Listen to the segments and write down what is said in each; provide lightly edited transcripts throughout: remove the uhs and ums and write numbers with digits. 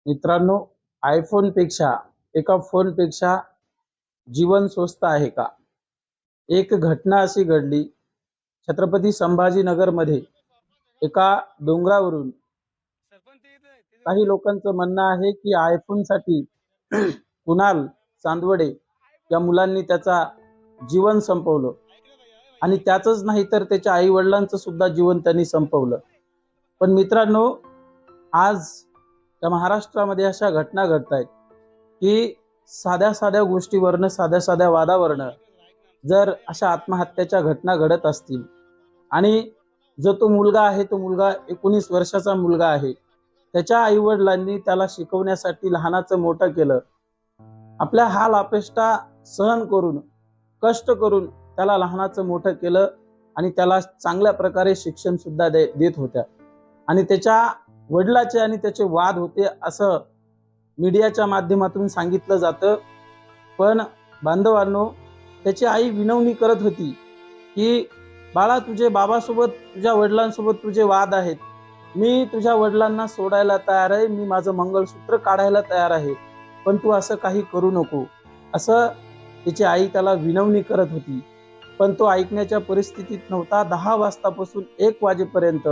मित्रांनो, आयफोनपेक्षा एका फोनपेक्षा जीवन स्वस्त आहे का? एक घटना अशी घडली छत्रपती संभाजीनगरमध्ये. एका डोंगरावरून काही लोकांचं म्हणणं आहे की आयफोनसाठी कुणाल चांदवडे या मुलांनी त्याचा जीवन संपवलं आणि त्याचंच नाही तर त्याच्या आई वडिलांचं सुद्धा जीवन त्यांनी संपवलं. पण मित्रांनो, आज त्या महाराष्ट्रामध्ये अशा घटना घडत आहेत की साध्या साध्या गोष्टीवरनं, साध्या साध्या वादावरनं जर अशा आत्महत्याच्या घटना घडत असतील आणि जो तो मुलगा आहे, तो मुलगा 19 वर्षाचा मुलगा आहे, त्याच्या आईवडिलांनी त्याला शिकवण्यासाठी लहानाचं मोठं केलं, आपल्या हाल अपेष्टा सहन करून, कष्ट करून त्याला लहानाचं मोठं केलं आणि त्याला चांगल्या प्रकारे शिक्षण सुद्धा देत होत्या. आणि त्याच्या वडिलाचे आणि त्याचे वाद होते असं मीडियाच्या माध्यमातून सांगितलं जातं. पण बांधवांनो, त्याची आई विनवणी करत होती की बाळा, तुझे बाबासोबत, तुझ्या वडिलांसोबत तुझे वाद आहेत, मी तुझ्या वडिलांना सोडायला तयार आहे, मी माझं मंगळसूत्र काढायला तयार आहे, पण तू असं काही करू नको, असं तिची आई त्याला विनवणी करत होती. पण तो ऐकण्याच्या परिस्थितीत नव्हता. 10 वाजतापासून 1 वाजेपर्यंत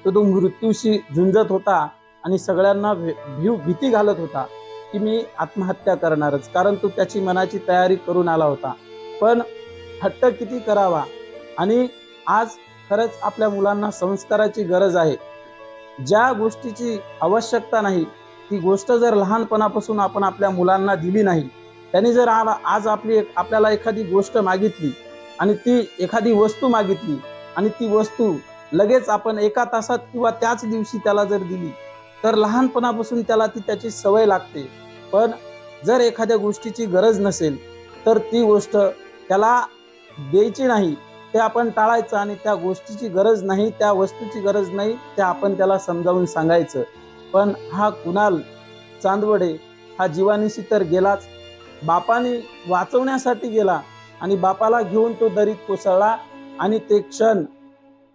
तो मृत्यूशी झुंजत होता आणि सगळ्यांना भीती घालत होता की मी आत्महत्या करणारच, कारण तो त्याची मनाची तयारी करून आला होता. पण हट्ट किती करावा. आणि आज खरंच आपल्या मुलांना संस्काराची गरज आहे. ज्या गोष्टीची आवश्यकता नाही ती गोष्ट जर लहानपणापासून आपण आपल्या मुलांना दिली नाही, त्यांनी जर आज आपल्याला एखादी गोष्ट मागितली आणि ती एखादी वस्तू मागितली आणि ती वस्तू लगेच आपण 1 तासात किंवा त्याच दिवशी त्याला जर दिली, तर लहानपणापासून त्याला त्याची सवय लागते. पण जर एखाद्या गोष्टीची गरज नसेल तर ती गोष्ट त्याला द्यायची नाही, ते आपण टाळायचं आणि त्या गोष्टीची गरज नाही, त्या वस्तूची गरज नाही, ते आपण त्याला समजावून सांगायचं. पण हा कुणाल चांदवडे हा जीवानिशी तर गेलाच, बापाने वाचवण्यासाठी गेला आणि बापाला घेऊन तो दरीत कोसळला. आणि ते क्षण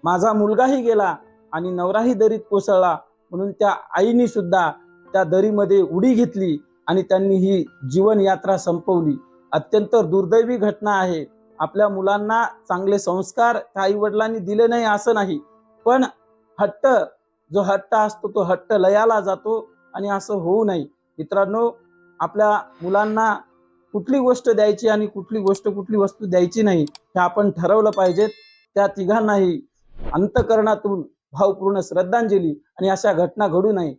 माझा मुलगाही गेला आणि नवराही दरीत कोसळला म्हणून त्या आईनी सुद्धा त्या दरीमध्ये उडी घेतली आणि त्यांनी ही जीवन यात्रा संपवली. अत्यंत दुर्दैवी घटना आहे. आपल्या मुलांना चांगले संस्कार आई वडिलांनी दिले नाही असं नाही, पण जो हट्ट असतो तो हट्ट लयाला जातो आणि असं होऊ नये. मित्रांनो, आपल्या मुलांना कुठली गोष्ट द्यायची आणि कुठली वस्तू द्यायची नाही हे आपण ठरवलं पाहिजे. त्या तिघांनाही अंतःकरणातून भावपूर्ण श्रद्धांजली. आणि अशा घटना घडू नये